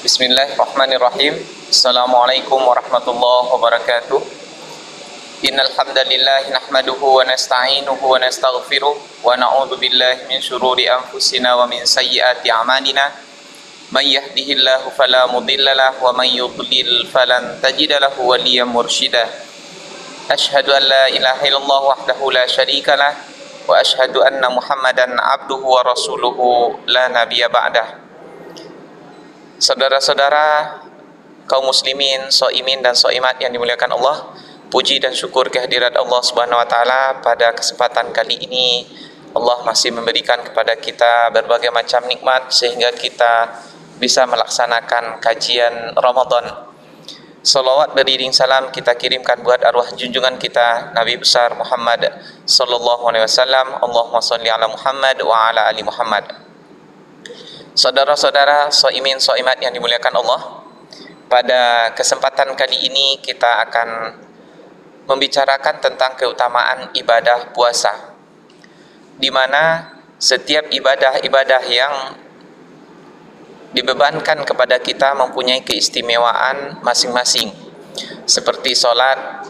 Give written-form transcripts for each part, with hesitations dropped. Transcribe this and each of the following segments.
Bismillahirrahmanirrahim. Assalamualaikum warahmatullahi wabarakatuh. Innal hamdalillah nahmaduhu wa nasta'inuhu wa nastaghfiruh wa na'udzu billahi min shururi anfusina wa min sayyiati a'malina. May yahdihillahu fala mudhillalah wa may yudlil falan tajida lahu waliyyan mursyida. Asyhadu an la ilaha illallah wahdahu la syarikalah wa asyhadu anna Muhammadan abduhu wa rasuluhu la nabiyya ba'dah. Saudara-saudara kaum muslimin, shaimin dan shaimat yang dimuliakan Allah, puji dan syukur kehadirat Allah Subhanahu wa taala. Pada kesempatan kali ini Allah masih memberikan kepada kita berbagai macam nikmat sehingga kita bisa melaksanakan kajian Ramadan. Salawat beriring salam kita kirimkan buat arwah junjungan kita Nabi besar Muhammad sallallahu alaihi wasallam. Allahumma shalli ala Muhammad wa ala ali Muhammad. Saudara-saudara shaimin shaimat yang dimuliakan Allah, pada kesempatan kali ini kita akan membicarakan tentang keutamaan ibadah puasa, di mana setiap ibadah-ibadah yang dibebankan kepada kita mempunyai keistimewaan masing-masing. Seperti sholat,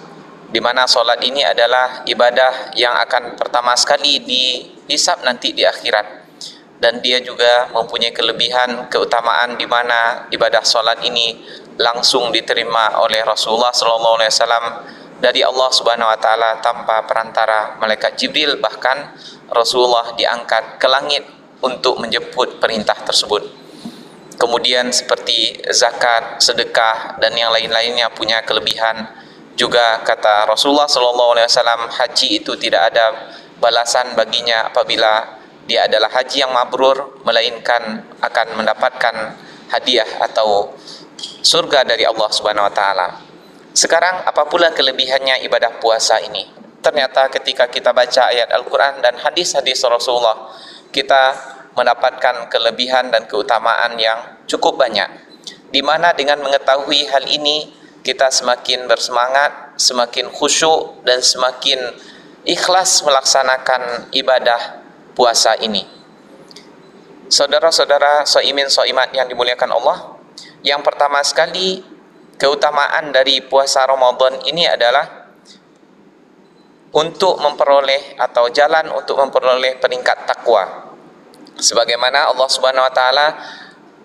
di mana sholat ini adalah ibadah yang akan pertama sekali dihisab nanti di akhirat. Dan dia juga mempunyai kelebihan, keutamaan di mana ibadah sholat ini langsung diterima oleh Rasulullah SAW dari Allah Subhanahu Wa Taala tanpa perantara malaikat Jibril. Bahkan Rasulullah diangkat ke langit untuk menjemput perintah tersebut. Kemudian seperti zakat, sedekah dan yang lain-lainnya punya kelebihan. Juga kata Rasulullah SAW, haji itu tidak ada balasan baginya apabila dia adalah haji yang mabrur, melainkan akan mendapatkan hadiah atau surga dari Allah Subhanahu wa taala. Sekarang apa pula kelebihannya ibadah puasa ini? Ternyata ketika kita baca ayat Al-Qur'an dan hadis-hadis Rasulullah, kita mendapatkan kelebihan dan keutamaan yang cukup banyak. Di mana dengan mengetahui hal ini, kita semakin bersemangat, semakin khusyuk dan semakin ikhlas melaksanakan ibadah puasa ini. Saudara-saudara shaimin shaimat yang dimuliakan Allah, yang pertama sekali keutamaan dari puasa Ramadan ini adalah untuk memperoleh atau jalan untuk memperoleh peringkat takwa. Sebagaimana Allah Subhanahu wa taala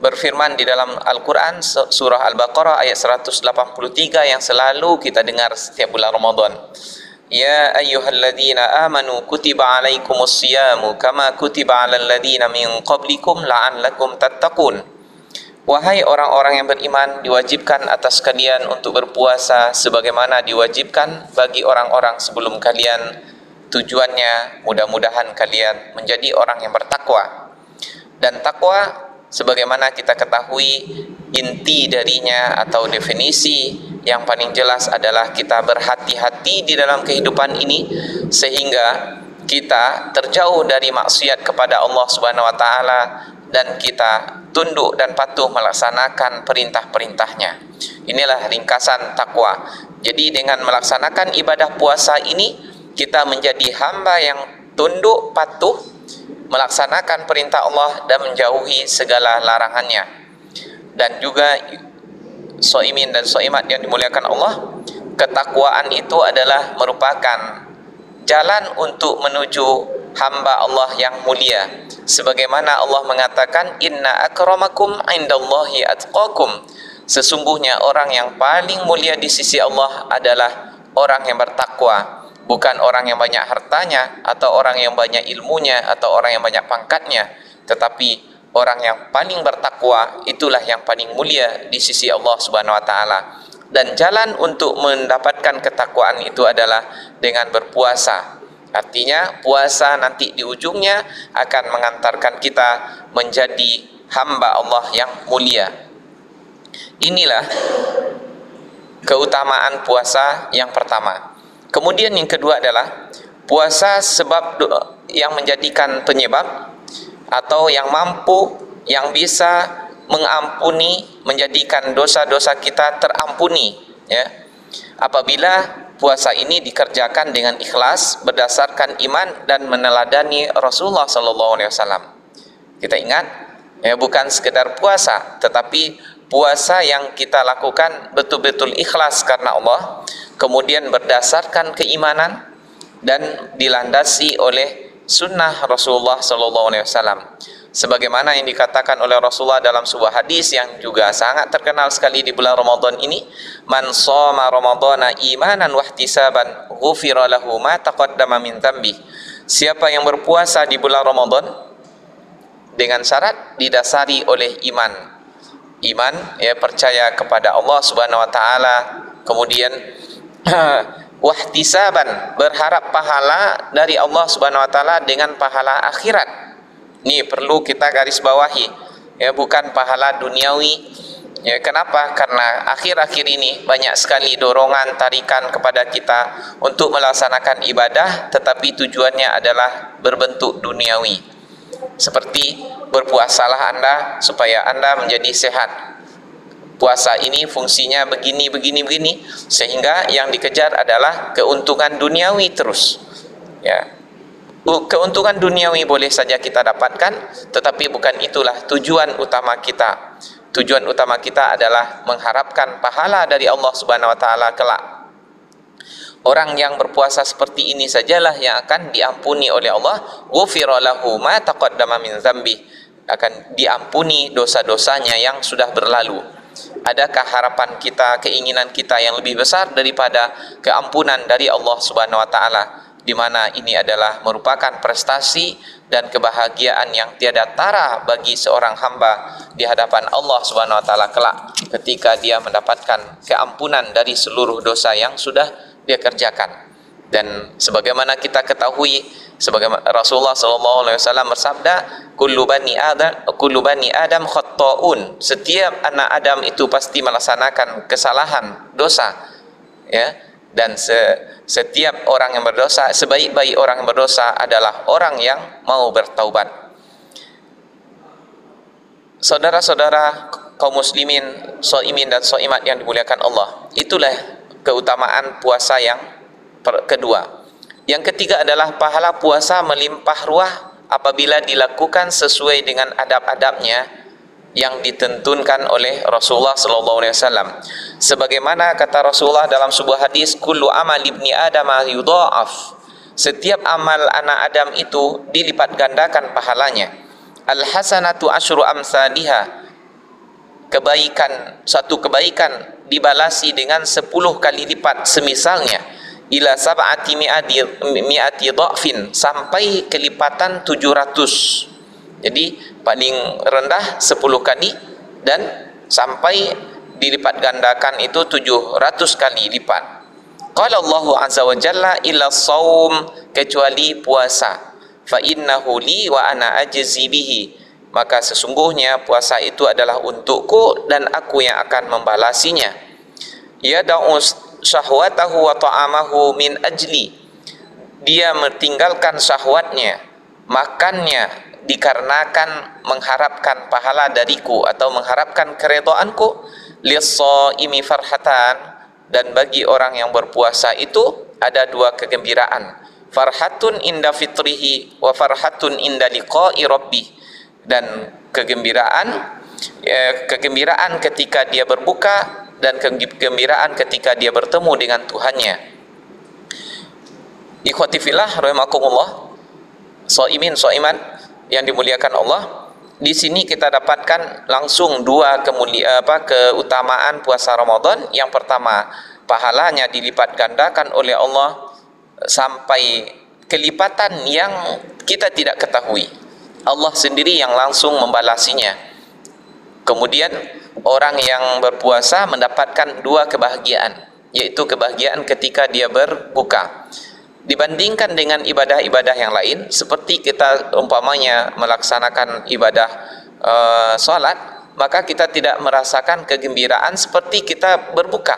berfirman di dalam Al-Qur'an surah Al-Baqarah ayat 183 yang selalu kita dengar setiap bulan Ramadan. Ya ayyuhalladzina amanu kutiba alaikumus siyamu kama kutiba alal ladzina min qablikum la'allakum tattaqun. Wahai orang-orang yang beriman, diwajibkan atas kalian untuk berpuasa sebagaimana diwajibkan bagi orang-orang sebelum kalian. Tujuannya mudah-mudahan kalian menjadi orang yang bertakwa. Dan takwa sebagaimana kita ketahui inti darinya atau definisi yang paling jelas adalah kita berhati-hati di dalam kehidupan ini sehingga kita terjauh dari maksiat kepada Allah Subhanahu wa taala dan kita tunduk dan patuh melaksanakan perintah-perintahnya. Inilah ringkasan takwa. Jadi dengan melaksanakan ibadah puasa ini kita menjadi hamba yang tunduk, patuh, melaksanakan perintah Allah dan menjauhi segala larangannya. Dan juga shaimin dan shaimat yang dimuliakan Allah, ketakwaan itu adalah merupakan jalan untuk menuju hamba Allah yang mulia. Sebagaimana Allah mengatakan, inna akramakum indallahi atqakum. Sesungguhnya orang yang paling mulia di sisi Allah adalah orang yang bertakwa. Bukan orang yang banyak hartanya, atau orang yang banyak ilmunya, atau orang yang banyak pangkatnya, tetapi orang yang paling bertakwa itulah yang paling mulia di sisi Allah Subhanahu wa taala. Dan jalan untuk mendapatkan ketakwaan itu adalah dengan berpuasa. Artinya puasa nanti di ujungnya akan mengantarkan kita menjadi hamba Allah yang mulia. Inilah keutamaan puasa yang pertama. Kemudian yang kedua adalah puasa sebab yang menjadikan penyebab atau yang mampu, yang bisa mengampuni, menjadikan dosa-dosa kita terampuni, ya. Apabila puasa ini dikerjakan dengan ikhlas berdasarkan iman dan meneladani Rasulullah SAW. Kita ingat, ya, bukan sekedar puasa, tetapi puasa yang kita lakukan betul-betul ikhlas karena Allah, kemudian berdasarkan keimanan dan dilandasi oleh sunnah Rasulullah sallallahu alaihi wasallam. Sebagaimana yang dikatakan oleh Rasulullah dalam sebuah hadis yang juga sangat terkenal sekali di bulan Ramadan ini, man shoma ramadhana imanan wahtisaban ghufira lahu ma taqaddama min dhanbi. Siapa yang berpuasa di bulan Ramadan dengan syarat didasari oleh iman, ya, percaya kepada Allah Subhanahu wa taala, kemudian wahtisaban, berharap pahala dari Allah Subhanahu wa taala dengan pahala akhirat. Ini perlu kita garis bawahi, ya, bukan pahala duniawi. Ya, kenapa? Karena akhir-akhir ini banyak sekali dorongan, tarikan kepada kita untuk melaksanakan ibadah, tetapi tujuannya adalah berbentuk duniawi. Seperti berpuasalah Anda supaya Anda menjadi sehat. Puasa ini fungsinya begini, sehingga yang dikejar adalah keuntungan duniawi terus. Ya. Keuntungan duniawi boleh saja kita dapatkan, tetapi bukan itulah tujuan utama kita. Tujuan utama kita adalah mengharapkan pahala dari Allah Subhanahu wa taala kelak. Orang yang berpuasa seperti ini sajalah yang akan diampuni oleh Allah. Ghufira lahu ma taqaddama min dzambi, akan diampuni dosa-dosanya yang sudah berlalu. Adakah harapan kita, keinginan kita yang lebih besar daripada keampunan dari Allah Subhanahu wa taala, di mana ini adalah merupakan prestasi dan kebahagiaan yang tiada tara bagi seorang hamba di hadapan Allah Subhanahu wa taala kelak ketika dia mendapatkan keampunan dari seluruh dosa yang sudah dia kerjakan. Dan sebagaimana kita ketahui, sebagaimana Rasulullah sallallahu alaihi wasallam bersabda, kullu bani adam khatta'un, setiap anak Adam itu pasti melaksanakan kesalahan, dosa, ya. Dan setiap orang yang berdosa, sebaik-baik orang yang berdosa adalah orang yang mau bertaubat. Saudara-saudara kaum muslimin, shaimin dan shaimat yang dimuliakan Allah, itulah keutamaan puasa yang kedua. Yang ketiga adalah pahala puasa melimpah ruah apabila dilakukan sesuai dengan adab-adabnya yang ditentukan oleh Rasulullah sallallahu alaihi wasallam. Sebagaimana kata Rasulullah dalam sebuah hadis, kullu amal ibni adam yudha'af, setiap amal anak Adam itu dilipat gandakan pahalanya. Al hasanatu asyru amsalihha, satu kebaikan dibalasi dengan 10 kali lipat semisalnya, ila sab'ati mi'ati dha'fin, sampai kelipatan 700. Jadi paling rendah 10 kali dan sampai dilipat gandakan itu 700 kali lipat. Qala Allahu azza wa jalla illa shaum, kecuali puasa, fa innahu li wa ana ajzi bihi, maka sesungguhnya puasa itu adalah untukku dan aku yang akan membalasinya. Yada'u syahwatahu wa ta'amahu min ajli, dia meninggalkan syahwatnya, makannya dikarenakan mengharapkan pahala dariku atau mengharapkan keredoanku. Lis-shaimi farhatan, dan bagi orang yang berpuasa itu ada 2 kegembiraan, farhatun inda fitrihi wa farhatun inda liqa'i rabbih, dan kegembiraan ketika dia berbuka dan kegembiraan ketika dia bertemu dengan Tuhannya. Ikhwati fillah rahimakumullah, shaimin shaimat yang dimuliakan Allah, di sini kita dapatkan langsung 2 keutamaan puasa Ramadan. Yang pertama, pahalanya dilipat gandakan oleh Allah sampai kelipatan yang kita tidak ketahui. Allah sendiri yang langsung membalasinya. Kemudian orang yang berpuasa mendapatkan 2 kebahagiaan, yaitu kebahagiaan ketika dia berbuka. Dibandingkan dengan ibadah-ibadah yang lain, seperti kita umpamanya melaksanakan ibadah sholat, maka kita tidak merasakan kegembiraan seperti kita berbuka.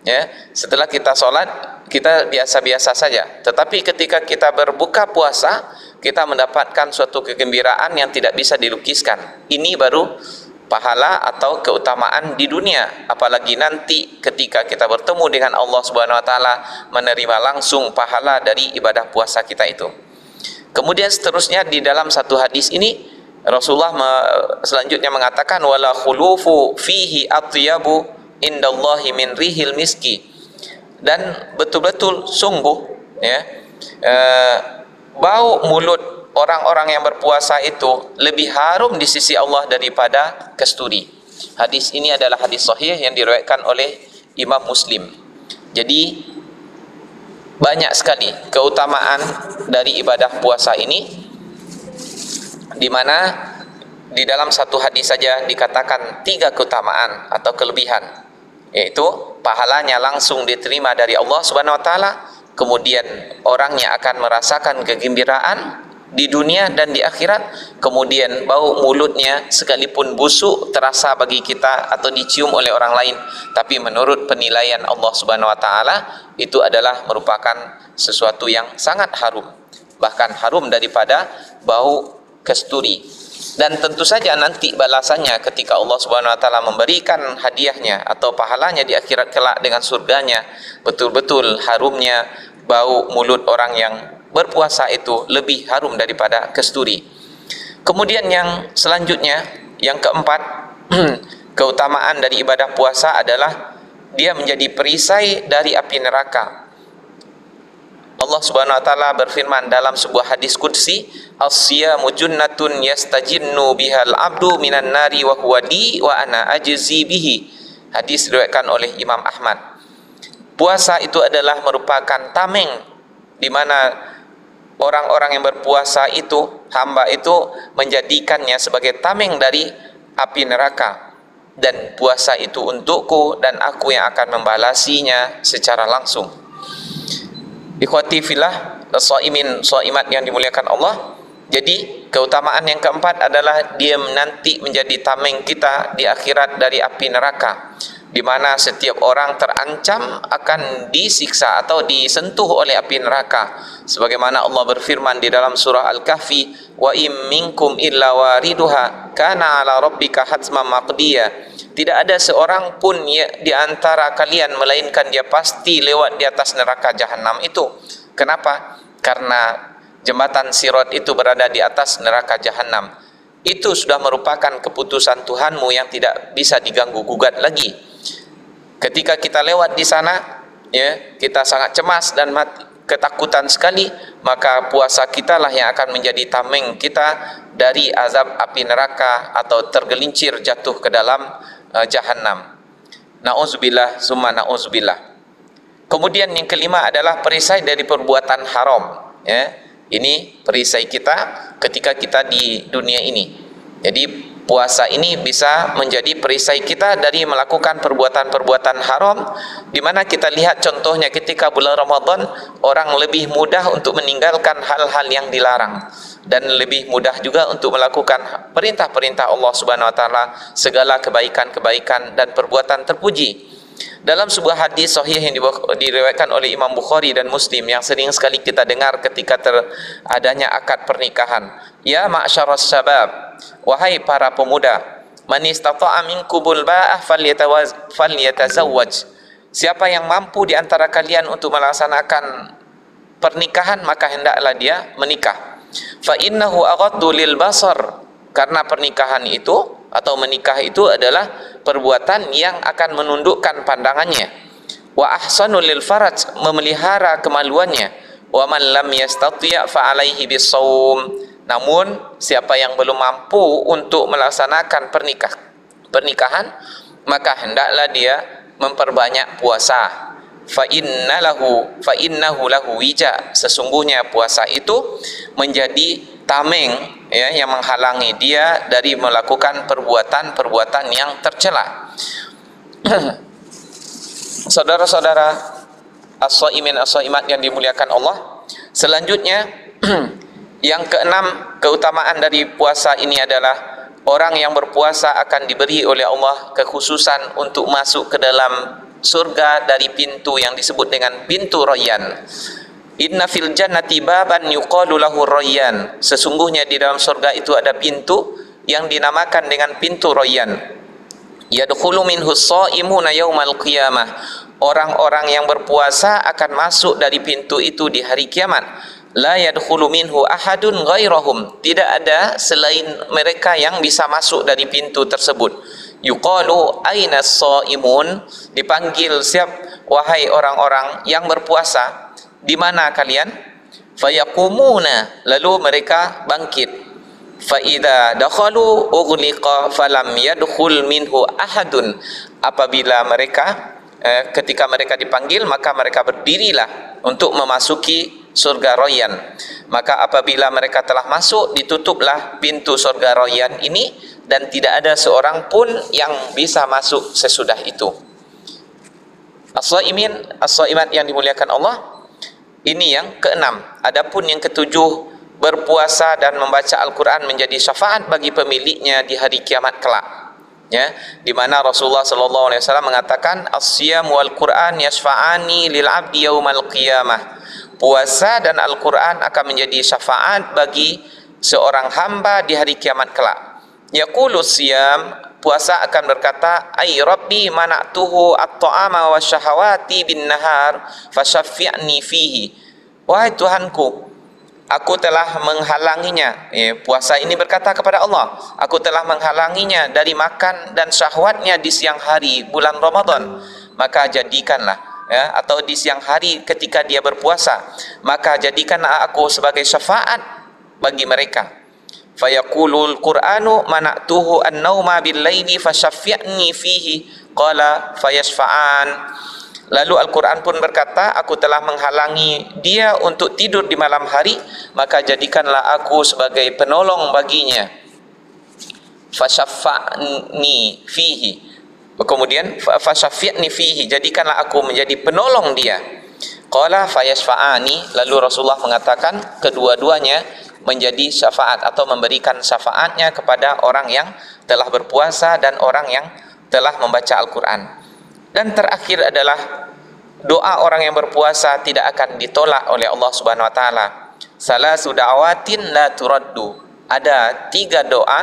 Ya, setelah kita sholat kita biasa-biasa saja, tetapi ketika kita berbuka puasa kita mendapatkan suatu kegembiraan yang tidak bisa dilukiskan. Ini baru pahala atau keutamaan di dunia, apalagi nanti ketika kita bertemu dengan Allah Subhanahu wa taala, menerima langsung pahala dari ibadah puasa kita itu. Kemudian seterusnya di dalam satu hadis ini Rasulullah selanjutnya mengatakan wala khulufu fihi atyabu indallahi min rihil miski, dan betul-betul sungguh ya, bau mulut orang-orang yang berpuasa itu lebih harum di sisi Allah daripada kasturi. Hadis ini adalah hadis sahih yang diriwayatkan oleh Imam Muslim. Jadi banyak sekali keutamaan dari ibadah puasa ini, di mana di dalam satu hadis saja dikatakan 3 keutamaan atau kelebihan, yaitu pahalanya langsung diterima dari Allah Subhanahu wa taala, kemudian orangnya akan merasakan kegembiraan di dunia dan di akhirat, kemudian bau mulutnya sekalipun busuk terasa bagi kita atau dicium oleh orang lain, tapi menurut penilaian Allah Subhanahu wa taala itu adalah merupakan sesuatu yang sangat harum, bahkan harum daripada bau kasturi. Dan tentu saja nanti balasannya ketika Allah Subhanahu wa taala memberikan hadiahnya atau pahalanya di akhirat kelak dengan surganya, betul-betul harumnya bau mulut orang yang berpuasa itu lebih harum daripada kasturi. Kemudian yang selanjutnya, yang keempat, keutamaan dari ibadah puasa adalah dia menjadi perisai dari api neraka. Allah Subhanahu wa taala berfirman dalam sebuah hadis qudsi, as-siyamu junnatun yastajinnu bihal abdu minan nari wa huwa li wa ana ajzi bihi. Hadis diriwayatkan oleh Imam Ahmad. Puasa itu adalah merupakan tameng, di mana orang-orang yang berpuasa itu, hamba itu menjadikannya sebagai tameng dari api neraka, dan puasa itu untukku dan aku yang akan membalasinya secara langsung. Ikhwati fillah, shaimin shaimat yang dimuliakan Allah. Jadi keutamaan yang keempat adalah dia nanti menjadi tameng kita di akhirat dari api neraka, di mana setiap orang terancam akan disiksa atau disentuh oleh api neraka, sebagaimana Allah berfirman di dalam surah Al-Kahfi, wa im minkum illa wariduha kana ala rabbika hatman maqdiya. Tidak ada seorang pun di antara kalian melainkan dia pasti lewat di atas neraka jahanam itu. Kenapa? Karena jembatan Sirat itu berada di atas neraka jahanam. Itu sudah merupakan keputusan Tuhanmu yang tidak bisa diganggu gugat lagi. Ketika kita lewat di sana, ya, kita sangat cemas dan ketakutan sekali, maka puasa kita lah yang akan menjadi tameng kita dari azab api neraka atau tergelincir jatuh ke dalam jahanam. Nauzubillah summa nauzubillah. Kemudian yang kelima adalah perisai dari perbuatan haram, ya. Ini perisai kita ketika kita di dunia ini. Jadi puasa ini bisa menjadi perisai kita dari melakukan perbuatan-perbuatan haram, di mana kita lihat contohnya ketika bulan Ramadan, orang lebih mudah untuk meninggalkan hal-hal yang dilarang, dan lebih mudah juga untuk melakukan perintah-perintah Allah Subhanahu wa taala, segala kebaikan-kebaikan dan perbuatan terpuji. Dalam sebuah hadis sahih yang diriwayatkan oleh Imam Bukhari dan Muslim, yang sering sekali kita dengar ketika adanya akad pernikahan, ya ma'syaras syabab, wahai para pemuda, man istata'a minkumul ba'ah falyatazawwaj. Siapa yang mampu di antara kalian untuk melaksanakan pernikahan, maka hendaklah dia menikah. Fa innahu aghaddu lil basar, karena pernikahan itu atau menikah itu adalah perbuatan yang akan menundukkan pandangannya. Wa ahsanu lil faraj, memelihara kemaluannya. Wa man lam yastati' fa alaihi bisawm. Namun siapa yang belum mampu untuk melaksanakan pernikahan, maka hendaklah dia memperbanyak puasa. Fa innahu lahu wija, sesungguhnya puasa itu menjadi tameng, ya, yang menghalangi dia dari melakukan perbuatan-perbuatan yang tercela. Saudara-saudara as-shaimin as-shaimat yang dimuliakan Allah, selanjutnya yang keenam, keutamaan dari puasa ini adalah orang yang berpuasa akan diberi oleh Allah kekhususan untuk masuk ke dalam surga dari pintu yang disebut dengan pintu Rayyan. Inna fil jannati baban yuqalu lahu Rayyan. Sesungguhnya di dalam surga itu ada pintu yang dinamakan dengan pintu Rayyan. Yadkhulu minhu shaimuna yaumal qiyamah. Orang-orang yang berpuasa akan masuk dari pintu itu di hari kiamat. la yadkhulu minhu ahadun ghairahum, tidak ada selain mereka yang bisa masuk dari pintu tersebut. Yuqalu aina as-shaimun, dipanggil, siap wahai orang-orang yang berpuasa, di mana kalian? Fayaqumuna, lalu mereka bangkit. Fa idza dakhalu ughliqa falam yadkhul minhu ahadun, apabila mereka ketika mereka dipanggil, maka mereka berdirilah untuk memasuki surga Rayyan. Maka apabila mereka telah masuk, ditutuplah pintu surga Rayyan ini, dan tidak ada seorang pun yang bisa masuk sesudah itu. As-shaimin, as-shaimat yang dimuliakan Allah, ini yang keenam. Adapun yang ketujuh, berpuasa dan membaca Al-Quran menjadi syafaat bagi pemiliknya di hari kiamat kelak. Ya, di mana Rasulullah sallallahu alaihi wasallam mengatakan, as-siyam wal Qur'an yashfa'ani lil 'abdi yaumal qiyamah. Puasa dan Al-Quran akan menjadi syafaat bagi seorang hamba di hari kiamat kelak. Yaqulu siyam, puasa akan berkata, ay rabbi mana'tuhu at-ta'ama wa syahawati bin nahar fasyaffi'ni fihi. Wahai Tuhanku, aku telah menghalanginya. Puasa ini berkata kepada Allah, aku telah menghalanginya dari makan dan syahwatnya di siang hari bulan Ramadan, maka jadikanlah, atau di siang hari ketika dia berpuasa, maka jadikanlah aku sebagai syafaat bagi mereka. Fayaqulul Qur'anu mana'tuhu an-nauma bil-laili fasyaffi'ni fihi, qala fayashfa'an. Lalu Al-Quran pun berkata, aku telah menghalangi dia untuk tidur di malam hari, maka jadikanlah aku sebagai penolong baginya. Fasyaffa'ni fihi, kemudian fasyafi'ni fihi, jadikanlah aku menjadi penolong dia. Qala fayashfa'ani, lalu Rasulullah mengatakan kedua-duanya menjadi syafaat atau memberikan syafaatnya kepada orang yang telah berpuasa dan orang yang telah membaca Al-Quran. Dan terakhir adalah doa orang yang berpuasa tidak akan ditolak oleh Allah Subhanahu wa taala. Salasu da'awatin la turaddu. Ada 3 doa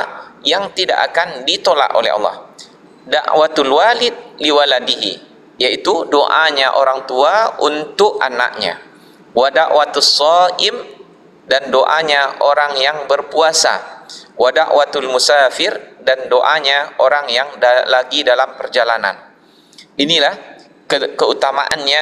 yang tidak akan ditolak oleh Allah. Da'watul walid liwaladihi, yaitu doanya orang tua untuk anaknya. Wa da'watus shaim, dan doanya orang yang berpuasa. Wa da'watul musafir, dan doanya orang yang lagi dalam perjalanan. Inilah keutamaannya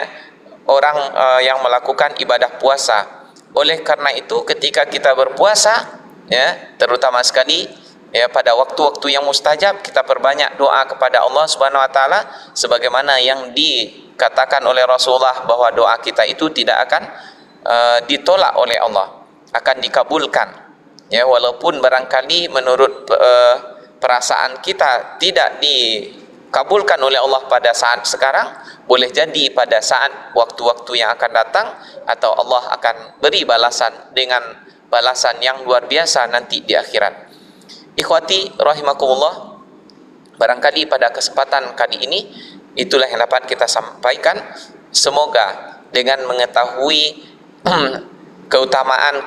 orang yang melakukan ibadah puasa. Oleh karena itu ketika kita berpuasa, ya, terutama sekali ya pada waktu-waktu yang mustajab, kita perbanyak doa kepada Allah Subhanahu wa taala sebagaimana yang dikatakan oleh Rasulullah bahwa doa kita itu tidak akan ditolak oleh Allah, akan dikabulkan. Ya, walaupun barangkali menurut perasaan kita tidak dikabulkan oleh Allah pada saat sekarang, boleh jadi pada saat waktu-waktu yang akan datang, atau Allah akan beri balasan dengan balasan yang luar biasa nanti di akhirat. Ikhwati rahimakumullah, barangkali pada kesempatan kali ini itulah yang dapat kita sampaikan. Semoga dengan mengetahui keutamaan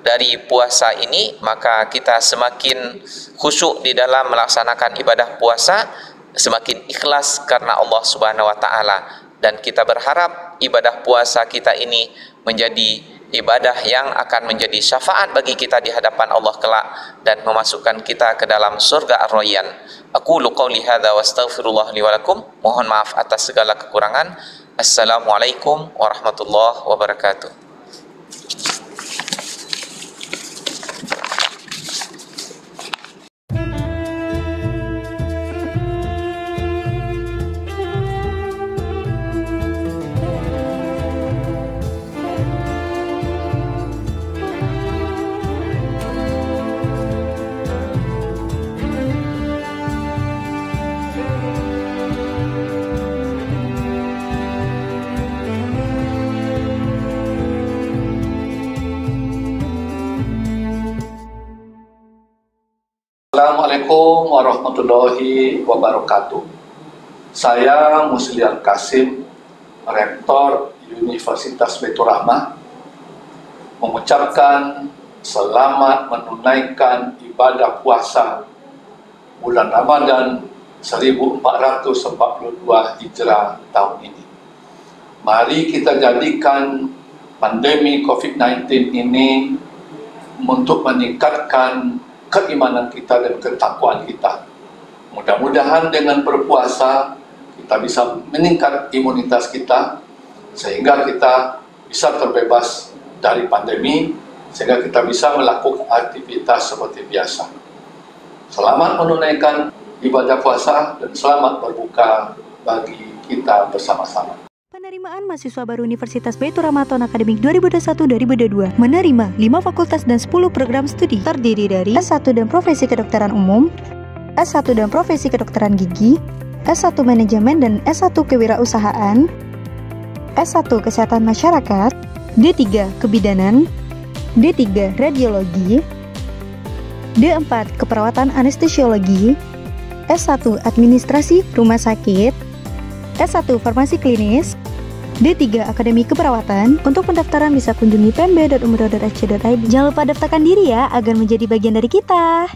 dari puasa ini, maka kita semakin khusyuk di dalam melaksanakan ibadah puasa, semakin ikhlas karena Allah Subhanahu wa taala, dan kita berharap ibadah puasa kita ini menjadi ibadah yang akan menjadi syafaat bagi kita di hadapan Allah kelak dan memasukkan kita ke dalam surga Ar-Rayyan. Aqulu qouli hadza wa astaghfirullah li wa lakum. Mohon maaf atas segala kekurangan. Assalamualaikum warahmatullahi wabarakatuh. Assalamualaikum warahmatullahi wabarakatuh. Saya Muslian Kasim, Rektor Universitas Baitur Rahmah, mengucapkan selamat menunaikan ibadah puasa bulan Ramadan 1442 Hijrah tahun ini. Mari kita jadikan pandemi COVID-19 ini untuk meningkatkan keimanan kita dan ketakwaan kita. Mudah-mudahan dengan berpuasa kita bisa meningkat imunitas kita sehingga kita bisa terbebas dari pandemi, sehingga kita bisa melakukan aktivitas seperti biasa. Selamat menunaikan ibadah puasa dan selamat berbuka bagi kita bersama-sama. Penerimaan mahasiswa baru Universitas Baitur Rahman tahun akademik 2021-2022 menerima 5 fakultas dan 10 program studi terdiri dari S1 dan Profesi Kedokteran Umum, S1 dan Profesi Kedokteran Gigi, S1 Manajemen dan S1 Kewirausahaan, S1 Kesehatan Masyarakat, D3 Kebidanan, D3 Radiologi, D4 Keperawatan Anestesiologi, S1 Administrasi Rumah Sakit, S1 Farmasi Klinis, D3 Akademi Keperawatan. Untuk pendaftaran bisa kunjungi pmb.umroh.ac.id. Jangan lupa daftarkan diri ya agar menjadi bagian dari kita.